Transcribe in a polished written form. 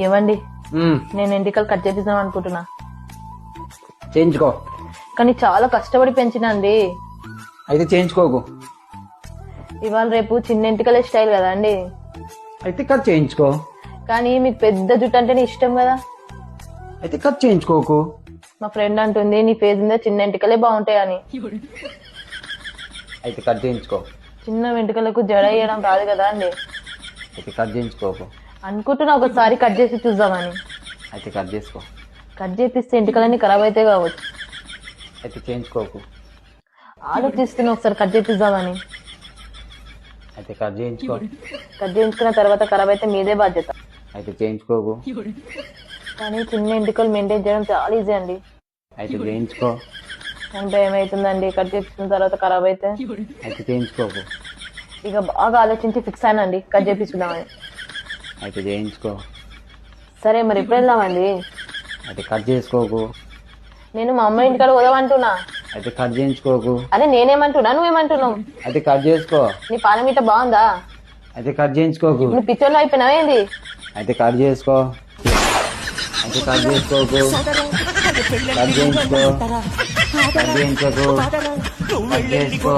ఏమండి నేను ఎంటికలు కట్ చేపిద్దాం అనుకుంటున్నా. చేయించుకో. కానీ చాలా కష్టపడి పెంచినండి. అయితే చేయించుకోకు. ఇవాళ రేపు చిన్న ఎంటికలే స్టైల్ కదా అండి. అయితే కట్ చేయించుకో. కానీ మీకు పెద్ద జుట్టు అంటేనే ఇష్టం కదా. అయితే కట్ చేయించుకోకు. మా ఫ్రెండ్ అంటుంది నీ ఫేస్ మీద చిన్న ఎంటికలే బాగుంటాయని. అయితే కట్ చేయించుకో. చిన్న వెంట్రుకలకు జడ వేయడం రాదు కదా అండి. అయితే కట్ చేయించుకోకు. అనుకుంటున్నా ఒకసారి కట్ చేసి చూద్దామని. అయితే కట్ చేసుకో. కట్ చేపిస్తే ఎంటికలన్నీ ఖరాబ్ అయితే కావచ్చు. అయితే చేయించుకోకు. ఆలోచిస్తున్నా ఒకసారి కట్ చేపిద్దామని. అయితే కట్ చేయించుకో. కట్ చేయించుకున్న తర్వాత ఖరాబ్ అయితే మీదే బాధ్యత. అయితే చేయించుకోకు. కానీ చిన్న ఎంటికలు మెయింటైన్ చేయడం చాలా ఈజీ అండి. అయితే చేయించుకో. అంటే ఏమైతుందండి కట్ చేపించిన తర్వాత ఖరాబ్ అయితే. అయితే చేయించుకోకు. ఇక బాగా ఆలోచించి ఫిక్స్ అయినండి కట్ చేపించుకుందామని. అయితే చేయించుకో. సరే మరి ఎప్పుడు వెళ్దామండి? అయితే కట్ చేసుకోకు. నేను మా అమ్మ ఇంటికాడ పోదామంటున్నా. అయితే కట్ చేయించుకోకు. అరే నేనేమంటున్నా నువ్వేమంటున్నావు? అయితే కట్ చేసుకో. నీ పానం ఇట్ట బాగుందా? అయితే కట్ చేయించుకోకు. నువ్వు పిచ్చోళ్ళు అయిపోయినావా ఏంది? అయితే కట్ చేసుకో. అయితే కట్ చేసుకోకు. కట్ చేయించుకో. కట్ చేయించుకోకు. కట్ చేసుకో.